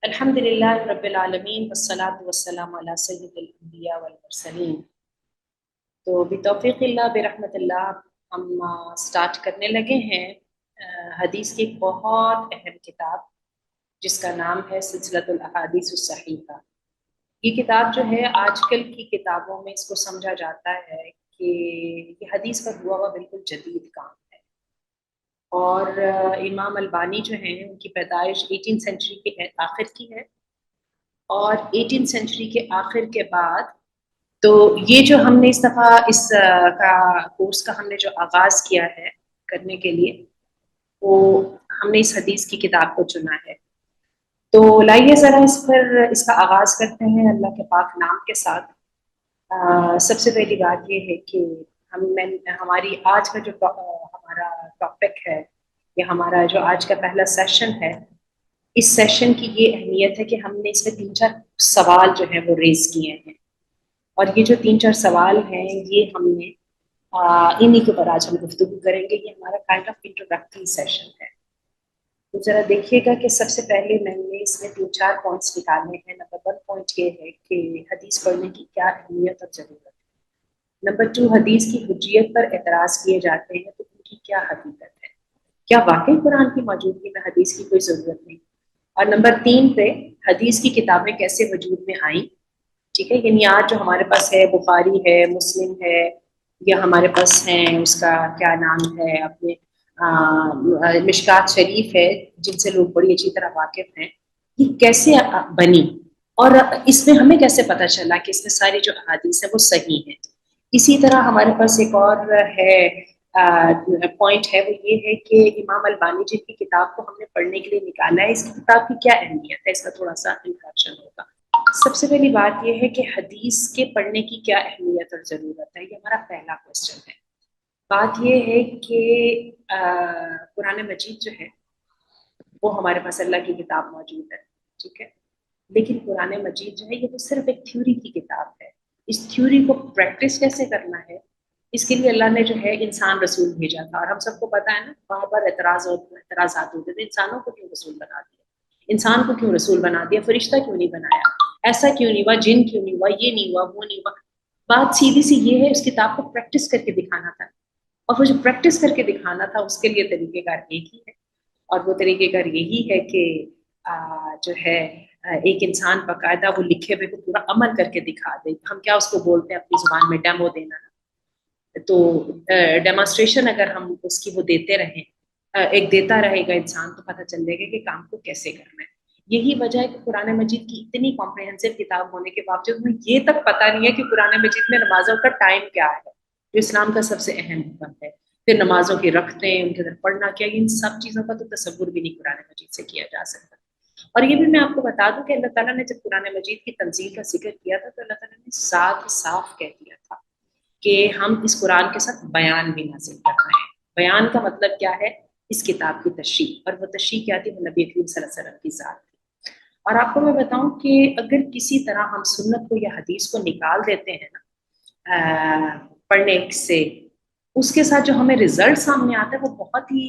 الحمد للہ رب العالمین والصلاة والسلام علی سید الانبیاء والمرسلین۔ تو بتوفیق اللہ برحمت اللہ ہم سٹارٹ کرنے لگے ہیں حدیث کی ایک بہت اہم کتاب جس کا نام ہے سلسلۃ الاحادیث الصحیحہ۔ یہ کتاب جو ہے آج کل کی کتابوں میں اس کو سمجھا جاتا ہے کہ یہ حدیث پر ہوا ہوا بالکل جدید کام ہے، اور امام البانی جو ہیں ان کی پیدائش 18 سینچری کے آخر کی ہے، اور 18 سینچری کے آخر کے بعد تو یہ جو ہم نے اس دفعہ اس کا کورس کا ہم نے جو آغاز کیا ہے کرنے کے لیے، وہ ہم نے اس حدیث کی کتاب کو چنا ہے۔ تو لائیے ذرا اس کا آغاز کرتے ہیں اللہ کے پاک نام کے ساتھ۔ سب سے پہلی بات یہ ہے کہ ہماری آج کا جو ہمارا ٹاپک ہے یا ہمارا جو آج کا پہلا سیشن ہے، اس سیشن کی یہ اہمیت ہے کہ ہم نے اس میں 3-4 سوال جو ہیں وہ ریز کیے ہیں، اور یہ جو 3-4 سوال ہیں یہ ہم نے انہی کے اوپر آج ہم گفتگو کریں گے۔ یہ ہمارا کائنڈ آف انٹروڈکٹری سیشن ہے۔ تو ذرا دیکھیے گا کہ سب سے پہلے میں نے اس میں 3-4 پوائنٹس نکالنے ہیں۔ نمبر 1 پوائنٹ یہ ہے کہ حدیث پڑھنے کی کیا اہمیت اور ضرورت ہے۔ نمبر 2، حدیث کی حجیت پر اعتراض کیے جاتے ہیں تو ان کی کیا حقیقت ہے، کیا واقعی قرآن کی موجودگی میں حدیث کی کوئی ضرورت نہیں۔ اور نمبر 3 پہ حدیث کی کتابیں کیسے وجود میں آئیں، ٹھیک ہے، یعنی آج جو ہمارے پاس ہے بخاری ہے، مسلم ہے، یا ہمارے پاس ہیں اس کا کیا نام ہے اپنے مشکات شریف ہے، جن سے لوگ بڑی اچھی طرح واقف ہیں، یہ کیسے بنی، اور اس میں ہمیں کیسے پتہ چلا کہ اس میں ساری جو احادیث ہیں وہ صحیح ہیں۔ اسی طرح ہمارے پاس ایک اور ہے پوائنٹ ہے، وہ یہ ہے کہ امام البانی جن کی کتاب کو ہم نے پڑھنے کے لیے نکالا ہے، اس کی کتاب کی کیا اہمیت ہے، اس کا تھوڑا سا انٹروڈکشن ہوگا۔ سب سے پہلی بات یہ ہے کہ حدیث کے پڑھنے کی کیا اہمیت اور ضرورت ہے، یہ ہمارا پہلا کوشچن ہے۔ بات یہ ہے کہ قرآن مجید جو ہے وہ ہمارے پاس اللہ کی کتاب موجود ہے، ٹھیک ہے، لیکن قرآن مجید جو ہے یہ تو صرف ایک تھیوری کی کتاب ہے۔ اس تھیوری کو پریکٹس کیسے کرنا ہے، اس کے لیے اللہ نے جو ہے انسان رسول بھیجا تھا، اور ہم سب کو پتہ ہے نا بار بار اعتراضات ہوتے تھے، انسانوں کو کیوں رسول بنا دیا، انسان کو کیوں رسول بنا دیا، فرشتہ کیوں نہیں بنایا، ایسا کیوں نہیں ہوا، جن کیوں نہیں ہوا، یہ نہیں ہوا، وہ نہیں ہوا۔ بات سیدھی سی یہ ہے، اس کتاب کو پریکٹس کر کے دکھانا تھا، اور وہ جو پریکٹس کر کے دکھانا تھا اس کے لیے طریقہ کار ایک ہی ہے، اور وہ طریقہ کار یہی ہے کہ جو ہے ایک انسان باقاعدہ وہ لکھے ہوئے کو پورا عمل کر کے دکھا دے۔ ہم کیا اس کو بولتے ہیں اپنی زبان میں ڈیمو دینا، تو ڈیمونسٹریشن اگر ہم اس کی وہ دیتے رہیں، ایک دیتا رہے گا انسان، تو پتہ چل جائے گا کہ کام کو کیسے کرنا ہے۔ یہی وجہ ہے کہ قرآن مجید کی اتنی کمپریہنسو کتاب ہونے کے باوجود ہمیں یہ تک پتہ نہیں ہے کہ قرآن مجید میں نمازوں کا ٹائم کیا ہے، جو اسلام کا سب سے اہم حکم ہے، پھر نمازوں کی رکھتے ہیں ان کے اندر پڑھنا کیا، ان سب چیزوں کا تو تصور بھی نہیں قرآن مجید سے کیا جا سکتا۔ اور یہ بھی میں آپ کو بتا دوں کہ اللہ تعالیٰ نے جب قرآن مجید کی تنزیل کا ذکر کیا تھا تو اللہ تعالیٰ نے صاف کہہ دیا تھا کہ ہم اس قرآن کے ساتھ بیان بھی نازل کر رہے ہیں۔ بیان کا مطلب کیا ہے، اس کتاب کی تشریح، اور وہ تشریح کیا تھی، وہ نبی کریم صلی اللہ علیہ وسلم کی ذات تھی۔ اور آپ کو میں بتاؤں کہ اگر کسی طرح ہم سنت کو یا حدیث کو نکال دیتے ہیں نا پڑھنے سے، اس کے ساتھ جو ہمیں رزلٹ سامنے آتا ہے وہ بہت ہی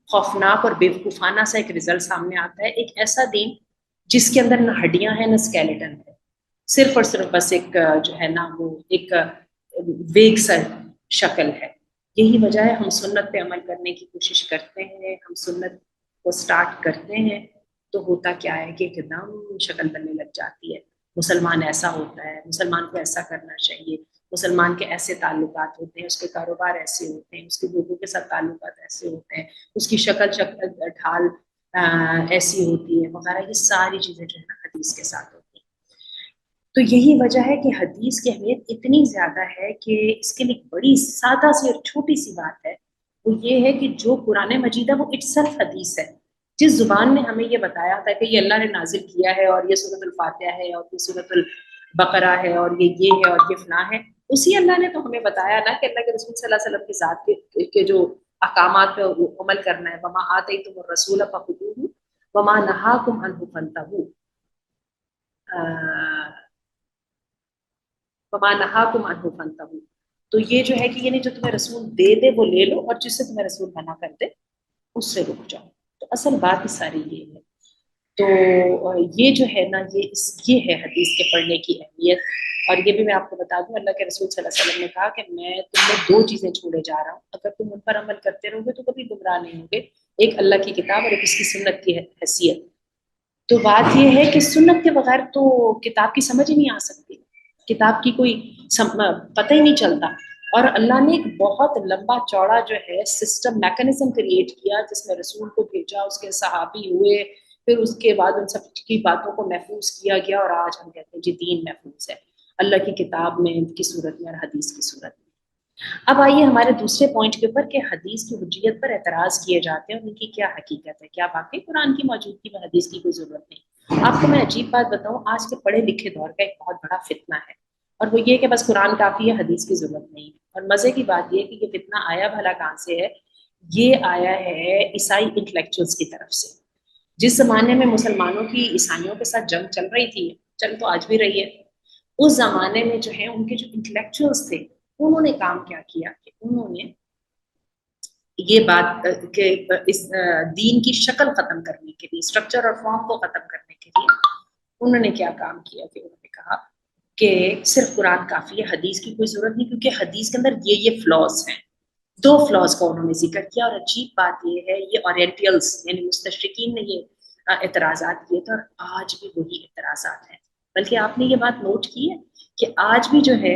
خوفناک اور بیوقوفانہ سا ایک رزلٹ سامنے آتا ہے۔ ایک ایسا دین جس کے اندر نہ ہڈیاں ہیں نہ اسکیلیٹن ہے، صرف اور صرف بس ایک جو ہے نا وہ ایک ویگ سا شکل ہے۔ یہی وجہ ہے ہم سنت پہ عمل کرنے کی کوشش کرتے ہیں، ہم سنت کو سٹارٹ کرتے ہیں تو ہوتا کیا ہے کہ ایک دم شکل بننے لگ جاتی ہے۔ مسلمان ایسا ہوتا ہے، مسلمان کو ایسا کرنا چاہیے، مسلمان کے ایسے تعلقات ہوتے ہیں، اس کے کاروبار ایسے ہوتے ہیں، اس کے لوگوں کے ساتھ تعلقات ایسے ہوتے ہیں، اس کی شکل ڈھال ایسی ہوتی ہے وغیرہ۔ یہ ساری چیزیں جو ہے نا حدیث کے ساتھ ہوتی ہیں۔ تو یہی وجہ ہے کہ حدیث کی اہمیت اتنی زیادہ ہے کہ اس کے لیے بڑی سادہ سی اور چھوٹی سی بات ہے، وہ یہ ہے کہ جو قرآن مجید ہے وہ اٹسیلف حدیث ہے۔ جس زبان نے ہمیں یہ بتایا تھا کہ یہ اللہ نے نازل کیا ہے، اور یہ سورۃ الفاتحہ ہے، اور یہ سورۃ البقرہ ہے، اور یہ ہے اور یہ فلاں ہے، اسی اللہ نے تو ہمیں بتایا نا کہ اللہ کے رسول صلی اللہ علیہ وسلم کی ذات کے جو احکامات پہ عمل کرنا ہے۔ وما آتیتم الرسول فخذوہ وما نہاکم عنہ فانتہوا، وما نہاکم عنہ فانتہوا۔ تو یہ جو ہے کہ یعنی جو تمہیں رسول دے دے وہ لے لو، اور جس سے تمہیں رسول منع کر دے اس سے رک جاؤ۔ تو اصل بات ہی ساری یہ ہے۔ تو یہ جو ہے نا یہ ہے حدیث کے پڑھنے کی اہمیت. اور یہ بھی میں آپ کو بتا دوں، اللہ کے رسول صلی اللہ علیہ وسلم نے کہا کہ میں تم میں 2 چیزیں چھوڑے جا رہا ہوں، اگر تم ان پر عمل کرتے رہو گے تو کبھی گمراہ نہیں ہوگے. ایک اللہ کی کتاب اور ایک اس کی سنت کی حیثیت. تو بات یہ ہے کہ سنت کے بغیر تو کتاب کی سمجھ ہی نہیں آ سکتی، کتاب کی کوئی پتہ ہی نہیں چلتا. اور اللہ نے ایک بہت لمبا چوڑا جو ہے سسٹم میکانزم کریٹ کیا جس میں رسول کو بھیجا، اس کے صحابی ہوئے، پھر اس کے بعد ان سب کی باتوں کو محفوظ کیا گیا، اور آج ہم کہتے ہیں جی دین محفوظ ہے اللہ کی کتاب میں کی صورت میں اور حدیث کی صورت میں. اب آئیے ہمارے دوسرے پوائنٹ کے اوپر کہ حدیث کی حجیت پر اعتراض کیے جاتے ہیں، ان کی کیا حقیقت ہے، کیا واقعی قرآن کی موجودگی میں حدیث کی کوئی ضرورت نہیں. آپ کو میں عجیب بات بتاؤں، آج کے پڑھے لکھے دور کا ایک بہت بڑا فتنہ ہے، اور وہ یہ کہ بس قرآن کافی ہے، حدیث کی ضرورت نہیں ہے. اور مزے کی بات یہ کہ یہ فتنہ آیا بھلا کہاں سے ہے؟ یہ آیا ہے عیسائی انٹلیکچوئلس کی طرف سے. جس زمانے میں مسلمانوں کی عیسائیوں کے ساتھ جنگ چل رہی تھی، چل تو آج بھی رہی ہے، اس زمانے میں جو ہے ان کے جو انٹلیکچوئلس تھے انہوں نے کام کیا کیا کہ انہوں نے یہ بات کہ اس دین کی شکل ختم کرنے کے لیے، اسٹرکچر اور فارم کو ختم کرنے کے لیے انہوں نے کیا کام کیا کہ انہوں نے کہا کہ صرف قرآن کافی ہے، حدیث کی کوئی ضرورت نہیں، کیونکہ حدیث کے اندر یہ فلاز ہیں. 2 فلاز کا انہوں نے ذکر کیا. اور عجیب بات یہ ہے، یہ اورینٹیلز یعنی مستشرقین نے یہ اعتراضات کیے تھے، اور آج بھی وہی اعتراضات ہیں. بلکہ آپ نے یہ بات نوٹ کی ہے کہ آج بھی جو ہے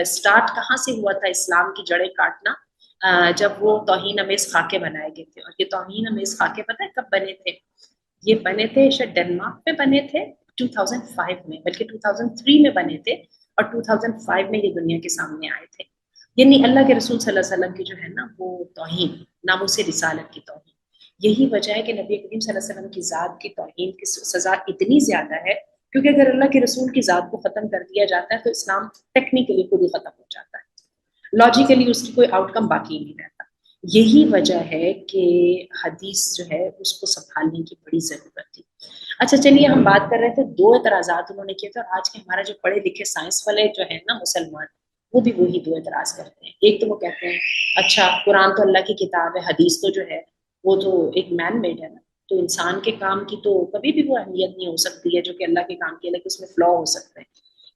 سٹارٹ کہاں سے ہوا تھا اسلام کی جڑیں کاٹنا؟ جب وہ توہین امیز خاکے بنائے گئے تھے. اور یہ توہین امیز خاکے پتہ ہے کب بنے تھے؟ یہ بنے تھے شاید ڈنمارک میں بنے تھے 2005 میں، بلکہ 2003 میں بنے تھے، اور 2005 میں یہ دنیا کے سامنے آئے تھے. یعنی اللہ کے رسول صلی اللہ علیہ وسلم کی جو ہے نا وہ توہین، ناموس رسالت کی توہین. یہی وجہ ہے کہ نبی کریم صلی اللہ علیہ وسلم کی ذات کی توہین کی سزا اتنی زیادہ ہے، کیونکہ اگر اللہ کے رسول کی ذات کو ختم کر دیا جاتا ہے تو اسلام ٹیکنیکلی خود ہی ختم ہو جاتا ہے، لاجیکلی اس کی کوئی آؤٹ کم باقی نہیں رہتا. یہی وجہ ہے کہ حدیث جو ہے اس کو سنبھالنے کی بڑی ضرورت تھی. اچھا چلیے، ہم بات کر رہے تھے 2 اعتراضات انہوں نے کیے تھے، اور آج کے ہمارا جو پڑھے لکھے سائنس والے جو ہے نا مسلمان، وہ بھی وہی 2 اعتراض کرتے ہیں. ایک تو وہ کہتے ہیں اچھا قرآن تو اللہ کی کتاب ہے، حدیث تو جو ہے وہ تو ایک مین میڈ ہے نا، تو انسان کے کام کی تو کبھی بھی وہ اہمیت نہیں ہو سکتی ہے جو کہ اللہ کے کام کی ہے، لیکن اس میں فلا ہو سکتے ہیں،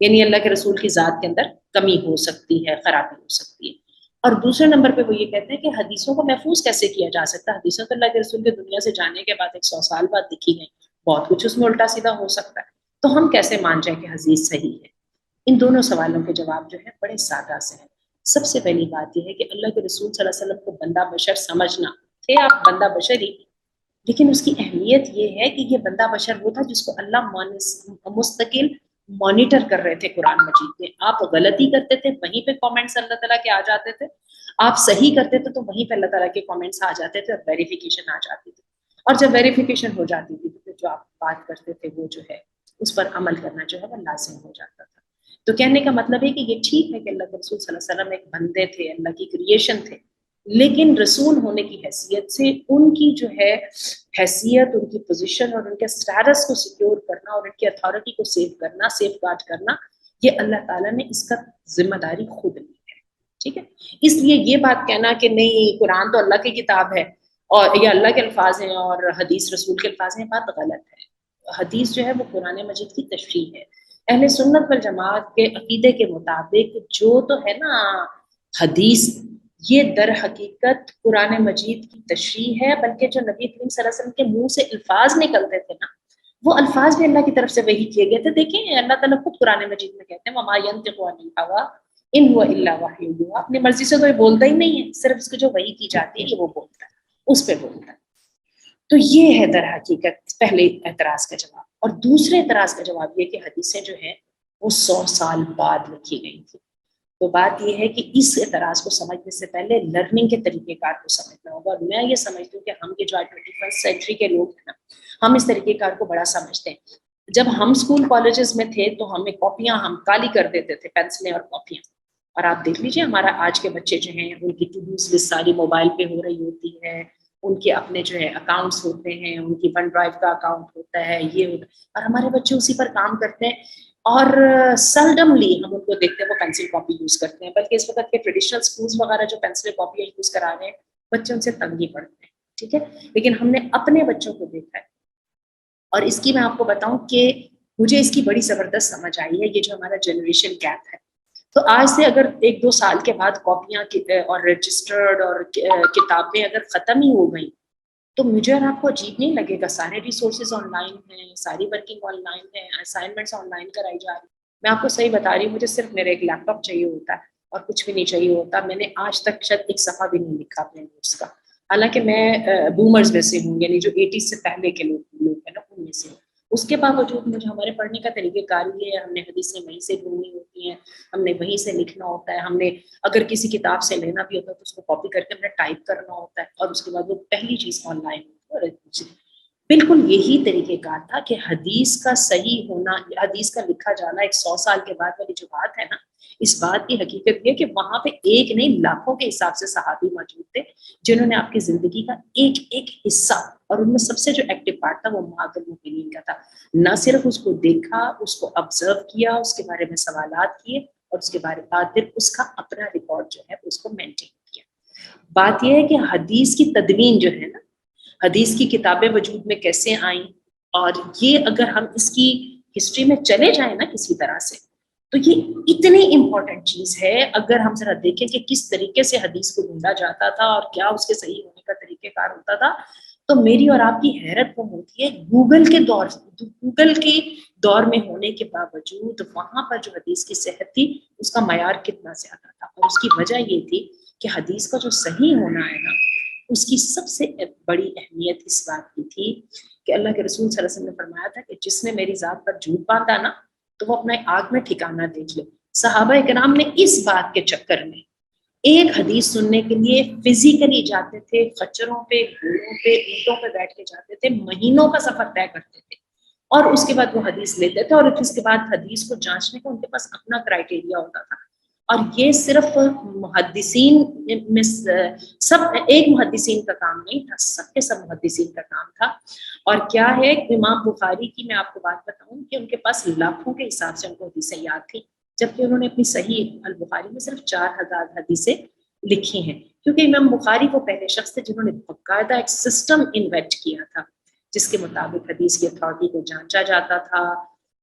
یعنی اللہ کے رسول کی ذات کے اندر کمی ہو سکتی ہے، خرابی ہو سکتی ہے. اور دوسرے نمبر پہ وہ یہ کہتے ہیں کہ حدیثوں کو محفوظ کیسے کیا جا سکتا ہے؟ حدیثوں تو اللہ کے رسول کے دنیا سے جانے کے بعد 100 سال بعد لکھی گئی، بہت کچھ اس میں الٹا سیدھا ہو سکتا ہے، تو ہم کیسے مان جائیں کہ حدیث صحیح ہے؟ ان دونوں سوالوں کے جواب جو ہے بڑے سادہ سے ہیں. سب سے پہلی بات یہ ہے کہ اللہ کے رسول صلی اللہ علیہ وسلم کو بندہ بشر سمجھنا، تھے آپ بندہ بشر ہی، لیکن اس کی اہمیت یہ ہے کہ یہ بندہ بشر وہ تھا جس کو اللہ مستقل مانیٹر کر رہے تھے. قرآن مجید میں آپ غلطی کرتے تھے وہیں پہ کامنٹس اللہ تعالیٰ کے آ جاتے تھے، آپ صحیح کرتے تھے تو وہیں پہ اللہ تعالیٰ کے کامنٹس آ جاتے تھے اور ویریفیکیشن آ جاتی تھی. اور جب ویریفیکیشن ہو جاتی تھی تو پھر جو آپ بات کرتے تھے وہ جو ہے اس پر عمل کرنا جو ہے وہ لازم ہو جاتا تھا. تو کہنے کا مطلب ہے کہ یہ ٹھیک ہے کہ اللہ کے رسول صلی اللہ علیہ وسلم ایک بندے تھے، اللہ کی کریشن تھے، لیکن رسول ہونے کی حیثیت سے ان کی جو ہے حیثیت، ان کی پوزیشن اور ان کے سٹیٹس کو سیکیور کرنا اور ان کی اتھارٹی کو سیو کرنا، سیف گارڈ کرنا، یہ اللہ تعالیٰ نے اس کا ذمہ داری خود لی ہے. ٹھیک ہے، اس لیے یہ بات کہنا کہ نہیں قرآن تو اللہ کی کتاب ہے اور یہ اللہ کے الفاظ ہیں اور حدیث رسول کے الفاظ ہیں، بات غلط ہے. حدیث جو ہے وہ قرآن مجید کی تشریح ہے. اہل سنت والجماعت کے عقیدے کے مطابق جو تو ہے نا حدیث، یہ در حقیقت قرآن مجید کی تشریح ہے، بلکہ جو نبی کریم صلی اللہ علیہ وسلم کے منہ سے الفاظ نکلتے تھے نا وہ الفاظ بھی اللہ کی طرف سے وحی کیے گئے تھے. دیکھیں اللہ تعالیٰ خود قرآن مجید میں کہتے ہیں وَمَا يَنطِقُ عَنِ الْهَوَىٰ إِنْ هُوَ إِلَّا وَحْيٌ يُوحَىٰ، اپنی مرضی سے تو یہ بولتا ہی نہیں ہے، صرف اس کو جو وحی کی جاتی ہے یہ وہ بولتا ہے، اس پہ بولتا ہے. تو یہ ہے در حقیقت پہلے اعتراض کا جواب. اور دوسرے اعتراض کا جواب یہ کہ حدیثیں جو ہیں وہ 100 سال بعد لکھی گئی تھی. تو بات یہ ہے کہ اس اعتراض کو سمجھنے سے پہلے لرننگ کے طریقہ کار کو سمجھنا ہوگا. اور میں یہ سمجھتی ہوں کہ ہم کے جو 21 سینچری کے لوگ ہیں نا، ہم اس طریقہ کار کو بڑا سمجھتے ہیں. جب ہم اسکول کالجز میں تھے تو ہمیں کاپیاں ہم کالی کر دیتے تھے، پینسلیں اور کاپیاں. اور آپ دیکھ لیجیے ہمارا آج کے بچے جو ہیں ان کی ٹو ڈوز لسٹ ساری موبائل پہ ہو رہی ہوتی ہے، ان کے اپنے جو ہے اکاؤنٹس ہوتے ہیں، ان کی ون ڈرائیو کا اکاؤنٹ ہوتا ہے، یہ ہوتا ہے، اور ہمارے بچے اسی پر کام کرتے ہیں. اور سلڈملی ہم ان کو دیکھتے ہیں وہ پینسل کاپی یوز کرتے ہیں، بلکہ اس وقت کے ٹریڈیشنل اسکولس وغیرہ جو پینسل کاپیاں یوز کرا رہے ہیں بچے ان سے تنگ ہی پڑتے ہیں. ٹھیک ہے، لیکن ہم نے اپنے بچوں کو دیکھا ہے اور اس کی میں آپ کو بتاؤں کہ مجھے اس کی بڑی زبردست سمجھ آئی ہے، یہ جو ہمارا جنریشن گیپ ہے. تو آج سے اگر 1-2 سال کے بعد کاپیاں اور رجسٹرڈ اور کتابیں اگر ختم ہی ہو گئیں تو مجھے اور آپ کو عجیب نہیں لگے گا. سارے ریسورسز آن لائن ہیں، ساری ورکنگ آن لائن ہے، اسائنمنٹس آن لائن کرائی جا رہی. میں آپ کو صحیح بتا رہی ہوں، مجھے صرف میرا ایک لیپ ٹاپ چاہیے ہوتا ہے اور کچھ بھی نہیں چاہیے ہوتا. میں نے آج تک شاید ایک صفحہ بھی نہیں لکھا اپنے نوٹس کا، حالانکہ میں بومرز میں سے ہوں، یعنی جو 80 سے پہلے کے لوگ ہیں نا ان میں سے. اس کے باوجود مجھے ہمارے پڑھنے کا طریقہ کار یہ ہے، ہم نے حدیثیں وہیں سے ڈھونڈنی ہوتی ہیں، ہم نے وہیں سے لکھنا ہوتا ہے، ہم نے اگر کسی کتاب سے لینا بھی ہوتا ہے تو اس کو کاپی کر کے ہم نے ٹائپ کرنا ہوتا ہے اور اس کے بعد وہ پہلی چیز آن لائن ہوتی ہے. بالکل یہی طریقہ کار تھا کہ حدیث کا صحیح ہونا، حدیث کا لکھا جانا ایک 100 سال کے بعد والی جو بات ہے نا، اس بات کی حقیقت یہ کہ وہاں پہ ایک نہیں لاکھوں کے حساب سے صحابی موجود تھے جنہوں نے آپ کی زندگی کا ایک ایک حصہ، اور ان میں سب سے جو ایکٹیو پارٹ تھا وہ امہات المؤمنین کا تھا، نہ صرف اس کو دیکھا، اس کو آبزرو کیا، اس کے بارے میں سوالات کیے اور اس کے بارے بعد پھر اس کا اپنا ریکارڈ جو ہے اس کو مینٹین کیا. بات یہ ہے کہ حدیث کی تدوین جو ہے نا، حدیث کی کتابیں وجود میں کیسے آئیں، اور یہ اگر ہم اس کی ہسٹری میں چلے جائیں نا کسی طرح سے، تو یہ اتنی امپورٹنٹ چیز ہے. اگر ہم ذرا دیکھیں کہ کس طریقے سے حدیث کو ڈھونڈا جاتا تھا اور کیا اس کے صحیح ہونے کا طریقہ کار ہوتا تھا، تو میری اور آپ کی حیرت وہ ہوتی ہے گوگل کے دور میں ہونے کے باوجود وہاں پر جو حدیث کی صحت تھی اس کا معیار کتنا زیادہ تھا. اور اس کی وجہ یہ تھی کہ حدیث کا جو صحیح ہونا ہے نا، اس کی سب سے بڑی اہمیت اس بات کی تھی کہ اللہ کے رسول صلی اللہ علیہ وسلم نے فرمایا تھا کہ جس نے میری ذات پر جھوٹ باندھا نا تو وہ اپنا آگ میں ٹھکانہ دیکھ لے. صحابہ کرام نے اس بات کے چکر میں ایک حدیث سننے کے لیے فزیکلی جاتے تھے، خچروں پہ، گھوڑوں پہ، اونٹوں پہ بیٹھ کے جاتے تھے، مہینوں کا سفر طے کرتے تھے اور اس کے بعد وہ حدیث لیتے تھے. اور اس کے بعد حدیث کو جانچنے کا ان کے پاس اپنا کرائٹیریا ہوتا تھا. اور یہ صرف محدثین میں سب ایک محدثین کا کام نہیں تھا، سب کے سب محدثین کا کام تھا. اور کیا ہے، امام بخاری کی میں آپ کو بات بتاؤں کہ ان کے پاس لاکھوں کے حساب سے ان کو حدیثیں یاد تھیں، جبکہ انہوں نے اپنی صحیح البخاری میں صرف 4000 حدیثیں لکھی ہیں. کیونکہ امام بخاری وہ پہلے شخص تھے جنہوں نے باقاعدہ ایک سسٹم انوینٹ کیا تھا جس کے مطابق حدیث کی اتھارٹی کو جانچا جاتا تھا.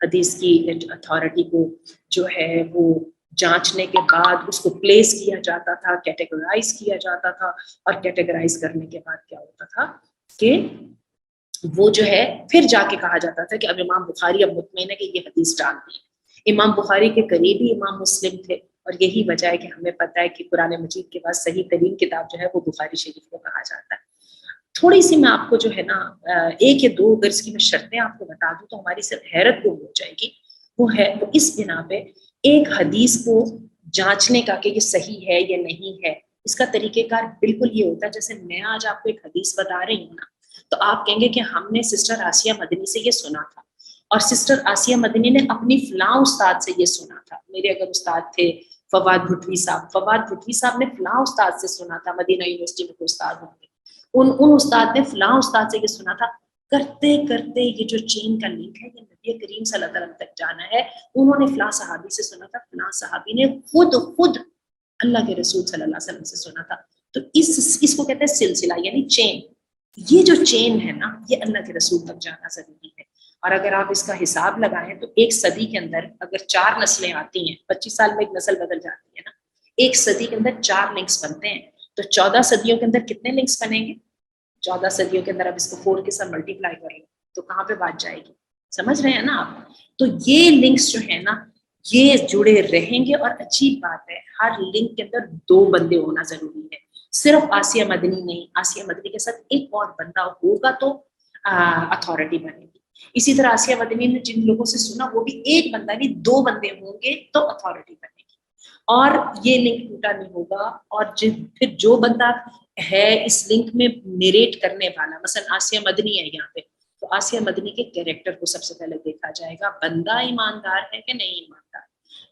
حدیث کی اتھارٹی کو جو ہے وہ جانچنے کے بعد اس کو پلیس کیا جاتا تھا، کیٹیگرائز کیا جاتا تھا، اور کیٹیگرائز کرنے کے بعد کیا ہوتا تھا کہ وہ جو ہے پھر جا کے کہا جاتا تھا کہ اب امام بخاری اب مطمئن ہے کہ یہ حدیث ڈال دی. امام بخاری کے قریبی امام مسلم تھے، اور یہی وجہ ہے کہ ہمیں پتہ ہے کہ قرآن مجید کے بعد صحیح ترین کتاب جو ہے وہ بخاری شریف کو کہا جاتا ہے. تھوڑی سی میں آپ کو جو ہے نا 1 یا 2 اگر اس کی میں شرطیں آپ کو بتا دوں تو ہماری صرف حیرت گم ہو جائے گی. وہ ہے وہ اس بنا پہ ایک حدیث کو جانچنے کا کہ یہ صحیح ہے یا نہیں ہے، اس کا طریقہ کار بالکل یہ ہوتا ہے جیسے میں آج آپ کو ایک حدیث بتا رہی ہوں نا، تو آپ کہیں گے کہ ہم نے سسٹر آسیہ مدنی سے یہ سنا تھا، اور سسٹر آسیہ مدنی نے اپنی فلاں استاد سے یہ سنا تھا. میرے اگر استاد تھے فواد بھٹوی صاحب، فواد بھٹوی صاحب نے فلاں استاد سے سنا تھا، مدینہ یونیورسٹی میں کوئی استاد ہوں گے، ان استاد نے فلاں استاد سے یہ سنا تھا. کرتے کرتے یہ جو چین کا لنک ہے یہ نبی کریم صلی اللہ علیہ وسلم تک جانا ہے. انہوں نے فلاں صحابی سے سنا تھا، فلاں صحابی نے خود اللہ کے رسول صلی اللہ علیہ وسلم سے سنا تھا. تو اس کو کہتے ہیں سلسلہ، یعنی چین. یہ جو چین ہے نا، یہ اللہ کے رسول تک جانا ضروری ہے. اور اگر آپ اس کا حساب لگائیں تو ایک صدی کے اندر اگر 4 نسلیں آتی ہیں، 25 سال میں ایک نسل بدل جاتی ہے نا، ایک صدی کے اندر 4 لنکس بنتے ہیں. تو 14 صدیوں کے اندر کتنے لنکس بنیں گے؟ 14 صدیوں کے اندر اب اس کو 4 کے ساتھ ملٹیپلائی کر لیں تو کہاں پہ بات جائے گی؟ سمجھ رہے ہیں نا آپ؟ تو یہ لنکس جو ہے نا یہ جڑے رہیں گے. اور اچھی بات ہے ہر لنک کے اندر 2 بندے ہونا ضروری ہے، صرف آسیہ مدنی نہیں، آسیہ مدنی کے ساتھ ایک اور بندہ ہوگا تو اتھارٹی بنے گی. اسی طرح آسیہ مدنی نے جن لوگوں سے سنا وہ بھی ایک بندہ نہیں 2 بندے ہوں گے تو اتھارٹی بنے گی، اور یہ لنک ٹوٹا نہیں ہوگا. اور پھر جو بندہ ہے اس لنک میں نیریٹ کرنے والا، مثلا آسیہ مدنی ہے یہاں پہ، تو آسیہ مدنی کے کیریکٹر کو سب سے پہلے دیکھا جائے گا، بندہ ایماندار ہے کہ نہیں ایماندار.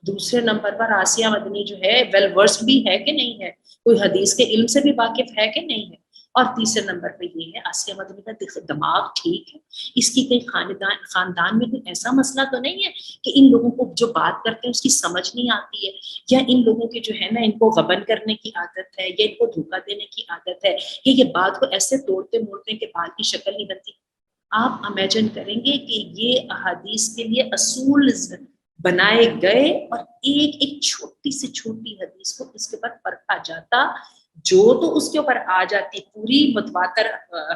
دوسرے نمبر پر آسیہ مدنی جو ہے ویل ورسڈ بھی ہے کہ نہیں ہے، کوئی حدیث کے علم سے بھی واقف ہے کہ نہیں ہے. اور تیسرے نمبر پہ یہ ہے آسیہ مدنی کا دماغ ٹھیک ہے، اس کی کئی خاندان میں کوئی ایسا مسئلہ تو نہیں ہے کہ ان لوگوں کو جو بات کرتے ہیں اس کی سمجھ نہیں آتی ہے، یا ان لوگوں کی جو ہے نا ان کو غبن کرنے کی عادت ہے، یا ان کو دھوکہ دینے کی عادت ہے، یا یہ بات کو ایسے توڑتے موڑتے کہ بال کی شکل نہیں بنتی. آپ امیجن کریں گے کہ یہ احادیث کے لیے اصول بنائے گئے اور ایک ایک چھوٹی سے چھوٹی حدیث کو اس کے اوپر پرکھا جاتا، جو تو اس کے اوپر آ جاتی پوری متواتر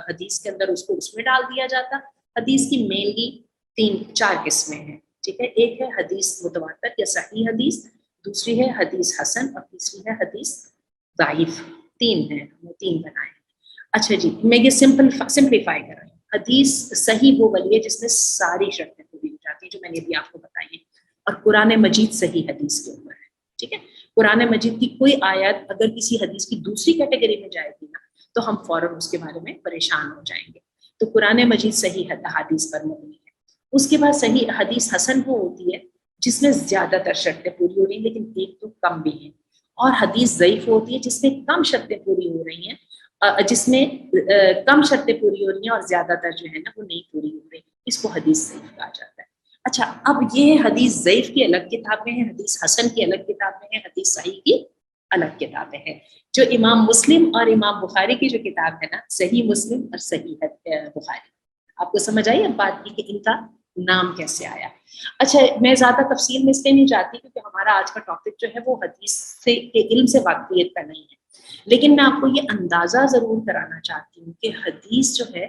حدیث کے اندر اس کو اس میں ڈال دیا جاتا۔ حدیث کی مینلی 3-4 قسمیں ہیں، ٹھیک ہے۔ ایک ہے حدیث متواتر یا صحیح حدیث، دوسری ہے حدیث حسن، اور تیسری ہے حدیث ضعیف۔ 3 ہیں، ہم نے 3 بنائے۔ اچھا جی، میں یہ سمپلیفائی کر رہی ہوں۔ حدیث صحیح وہ والی ہے جس میں ساری شرطیں پوری ہو جاتی ہیں جو میں نے ابھی آپ کو بتائی ہیں، اور قرآن مجید صحیح حدیث کے اوپر ہے، ٹھیک ہے۔ قرآن مجید کی کوئی آیت اگر کسی حدیث کی دوسری کیٹیگری میں جائے گی نا تو ہم فوراً اس کے بارے میں پریشان ہو جائیں گے۔ تو قرآن مجید صحیح حدیث پر مبنی ہے۔ اس کے بعد صحیح حدیث حسن وہ ہوتی ہے جس میں زیادہ تر شرطیں پوری ہو رہی ہیں لیکن ایک تو کم بھی ہیں، اور حدیث ضعیف ہوتی ہے جس میں کم شرطیں پوری ہو رہی ہیں، جس میں کم شرطیں پوری ہو رہی ہیں اور زیادہ تر جو ہے نا وہ نہیں پوری ہو رہی، اس کو حدیث ضعیف کہا جاتا ہے۔ اچھا، اب یہ حدیث ضعیف کی الگ کتابیں ہیں، حدیث حسن کی الگ کتابیں ہیں، حدیث صحیح کی الگ کتابیں ہیں۔ جو امام مسلم اور امام بخاری کی جو کتاب ہے نا، صحیح مسلم اور صحیح بخاری، آپ کو سمجھ آئی اب بات کی کہ ان کا نام کیسے آیا؟ اچھا، میں زیادہ تفصیل میں اس لیے نہیں جاتی کیونکہ ہمارا آج کا ٹاپک جو ہے وہ حدیث سے کے علم سے واقفیت کا نہیں ہے، لیکن میں آپ کو یہ اندازہ ضرور کرانا چاہتی ہوں کہ حدیث جو ہے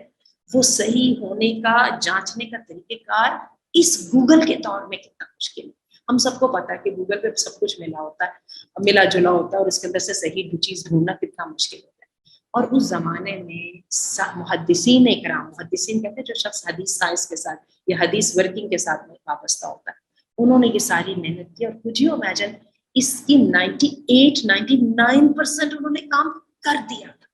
وہ صحیح ہونے کا جانچنے کا طریقہ کار اس گوگل کے دور میں کتنا مشکل ہے۔ ہم سب کو پتا ہے کہ گوگل پہ سب کچھ ملا ہوتا ہے، ملا جلا ہوتا ہے، اور اس کے اندر سے صحیح چیز ڈھونڈنا کتنا مشکل ہوتا ہے۔ اور اس زمانے میں محدثین اکرام، محدثین کہتے ہیں جو شخص حدیث سائنس کے ساتھ یا حدیث ورکنگ کے ساتھ وابستہ ہوتا ہے، انہوں نے یہ ساری محنت کی، اور کچھ یو امیجن اس کی 98-99% انہوں نے کام کر دیا تھا۔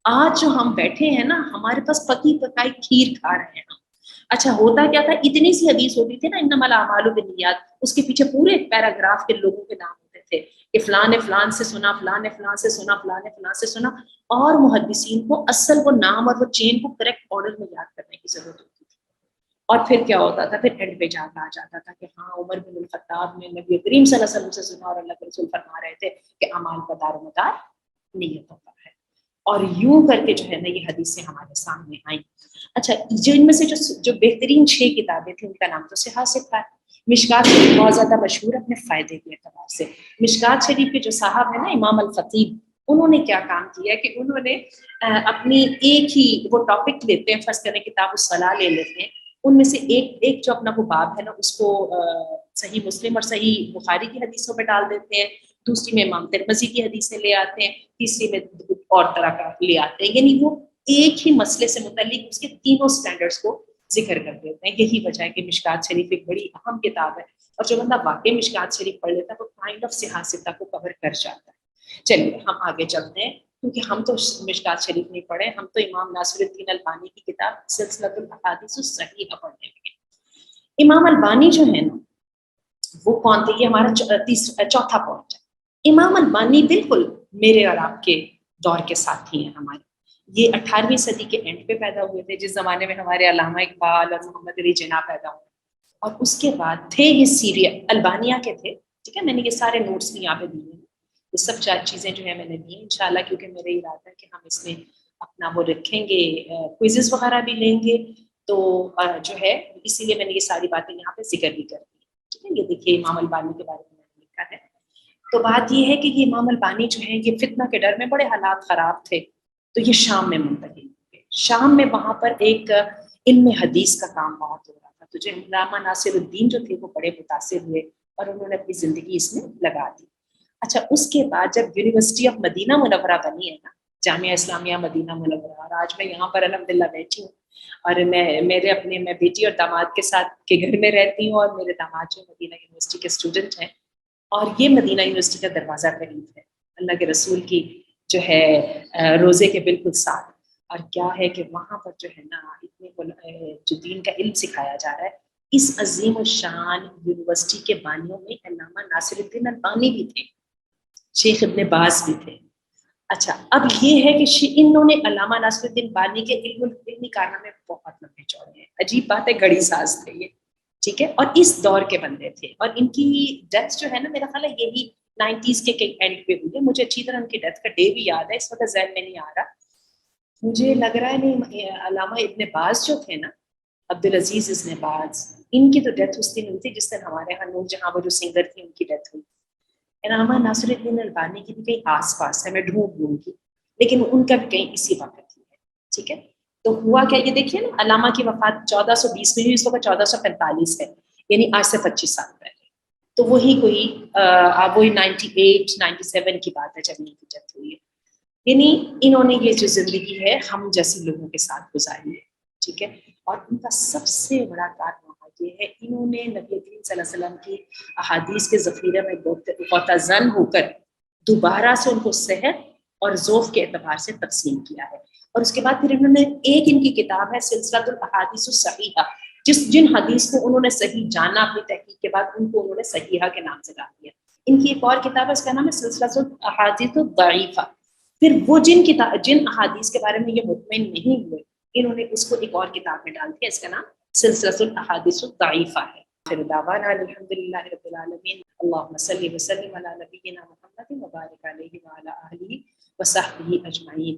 آج جو ہم بیٹھے ہیں نا، ہمارے پاس پکی پکائی کھیر کھا رہے ہیں ہم۔ اچھا، ہوتا کیا تھا، اتنی سی حدیث ہوتی تھی نا، انما الاعمال بالنیات، اس کے پیچھے پورے پیراگراف کے لوگوں کے نام ہوتے تھے کہ فلاں نے فلان سے سنا، فلاں نے فلاں سے سنا، فلاں نے فلاں سے سنا، اور محدثین کو اصل وہ نام اور وہ چین کو کریکٹ آرڈر میں یاد کرنے کی ضرورت ہوتی تھی۔ اور پھر کیا ہوتا تھا، پھر اینڈ پہ جا آ جاتا تھا کہ ہاں عمر بن الخطاب نے نبی کریم صلی اللہ علیہ وسلم سے سنا، اور اللہ کے رسول فرما رہے تھے کہ اعمال کا دار و مدار نیتوں پر ہے۔ اور یوں کر کے جو ہے نا یہ حدیثیں ہمارے سامنے آئیں۔ اچھا، جو ان میں سے جو بہترین 6 کتابیں تھیں ان کا نام تو صحیح ستہ ہے۔ مشکات شریف بہت زیادہ مشہور اپنے فائدے کے اعتبار سے۔ مشکات شریف کے جو صاحب ہیں نا امام الخطیب، انہوں نے کیا کام کیا کہ انہوں نے اپنی ایک ہی وہ ٹاپک لیتے ہیں، فرض کریں کتاب الصلاۃ لے لیتے ہیں، ان میں سے ایک جو اپنا وہ باب ہے نا اس کو صحیح مسلم اور صحیح بخاری کی حدیثوں پہ ڈال دیتے ہیں، دوسری میں امام ترمذی کی حدیثیں لے آتے ہیں، تیسری میں اور طرح کا لے آتے ہیں، یعنی وہ ایک ہی مسئلے سے متعلق اس کے تینوں سٹینڈرڈز کو ذکر کر دیتے ہیں۔ یہی وجہ ہے کہ مشکات شریف ایک بڑی اہم کتاب ہے، اور جو بندہ واقعی مشکات شریف پڑھ لیتا ہے وہ کائنڈ آف صحاح کو کور کر جاتا ہے۔ چلیے ہم آگے چلتے ہیں، کیونکہ ہم تو مشکات شریف نہیں پڑھے، ہم تو امام ناصر الدین البانی کی کتاب سلسلۃ الاحادیث الصحیحہ پڑھنے لگے۔ امام البانی جو ہے نا وہ کون تھے، یہ ہمارا چوتھا پوائنٹ ہے۔ امام البانی بالکل میرے اور آپ کے دور کے ساتھی ہیں ہمارے۔ یہ 18ویں صدی کے اینڈ پہ پیدا ہوئے تھے، جس زمانے میں ہمارے علامہ اقبال اور محمد علی جناح پیدا ہوئے، اور اس کے بعد تھے یہ سیریا البانیہ کے تھے، ٹھیک ہے۔ میں نے یہ سارے نوٹس بھی یہاں پہ دیے ہیں، یہ سب 4 چیزیں جو ہے میں نے دی ہیں انشاءاللہ، کیونکہ میرا ارادہ ہے کہ ہم اس میں اپنا وہ رکھیں گے، کوئزز وغیرہ بھی لیں گے، تو جو ہے اسی لیے میں نے یہ ساری باتیں یہاں پہ ذکر بھی کر دی، ٹھیک ہے۔ یہ دیکھیے امام البانی کے بارے میں نے لکھا ہے۔ تو بات یہ ہے کہ یہ امام البانی جو ہے یہ فتنہ کے ڈر میں بڑے حالات خراب تھے، تو یہ شام میں منتقل ہوئے۔ شام میں وہاں پر ایک علم حدیث کا کام بہت ہو رہا تھا، تو جو علامہ ناصر الدین جو تھے وہ بڑے متاثر ہوئے اور انہوں نے اپنی زندگی اس میں لگا دی۔ اچھا، اس کے بعد جب یونیورسٹی آف مدینہ منورہ بنی ہے نا، جامعہ اسلامیہ مدینہ منورہ، اور آج میں یہاں پر الحمدللہ بیٹھی ہوں، اور میں بیٹی اور داماد کے ساتھ کے گھر میں رہتی ہوں، اور میرے داماد جو مدینہ یونیورسٹی کے اسٹوڈنٹ ہیں، اور یہ مدینہ یونیورسٹی کا دروازہ قریب ہے، اللہ کے رسول کی جو ہے روزے کے بالکل ساتھ، اور کیا ہے کہ وہاں پر جو ہے نا اتنے جو دین کا علم سکھایا جا رہا ہے۔ اس عظیم الشان یونیورسٹی کے بانیوں میں علامہ ناصر الدین البانی بھی تھے، شیخ ابن باز بھی تھے۔ اچھا، اب یہ ہے کہ انہوں نے علامہ ناصر الدین البانی کے علمی کارنامے بہت لمبے چوڑے ہیں، عجیب بات ہے، گھڑی ساز تھے یہ، ٹھیک ہے، اور اس دور کے بندے تھے، اور ان کی ڈیتھ جو ہے نا میرا خیال ہے یہی 90s کے اینڈ پہ ہوئی ہے۔ مجھے اچھی طرح ان کی ڈیتھ کا ڈے بھی یاد ہے، اس وقت ذہن میں نہیں آ رہا، مجھے لگ رہا ہے نہیں، علامہ ابن باز جو تھے نا، عبدالعزیز ابن باز، ان کی تو ڈیتھ اس دن ہوئی تھی جس دن ہمارے ہاں نور جہاں وہ جو سنگر تھی ان کی ڈیتھ ہوئی. علامہ ناصر الدین البانی کی بھی کہیں آس پاس ہے، میں ڈھونڈ لوں گی، لیکن ان کا بھی کہیں اسی وقت ہی ہے. ٹھیک ہے، تو ہوا کیا، یہ دیکھیے نا، علامہ کی وفات 1420 میں ہوئی، اس وقت 1445 ہے، یعنی آج سے 25 سال پہلے. تو وہی کوئی وہی 98 97 کی بات ہے جب ان کی ڈیتھ ہوئی ہے. یعنی انہوں نے یہ جو زندگی ہے ہم جیسے لوگوں کے ساتھ گزاری ہے. ٹھیک ہے، اور ان کا سب سے بڑا کارنامہ یہ ہے، انہوں نے نبی کریم صلی اللہ علیہ وسلم کی احادیث کے ذخیرے میں غوطہ زن ہو کر دوبارہ سے ان کو صحت اور ذوق کے اعتبار سے تقسیم کیا ہے. اور اس کے بعد پھر انہوں نے ایک ان کی کتاب ہے سلسلۃ الاحادیث الصحیحہ، جن حدیث کو انہوں نے صحیح جانا اپنی تحقیق کے بعد ان کو انہوں نے صحیحہ کے نام سے ڈال دیا. ان کی ایک اور کتاب ہے، اس کا نام ہے سلسلۃ الاحادیث الضعیفہ. پھر وہ جن احادیث کے بارے میں یہ مطمئن نہیں ہوئے، انہوں نے اس کو ایک اور کتاب میں ڈال دیا، اس کا نام سلسلۃ الاحادیث الضعیفہ ہے. پھر دعوانا الحمدللہ رب العالمین، اللہم صلی وسلم علی نبینا محمد وبارک علیہ وعلی آلہ وصحبہ اجمعین.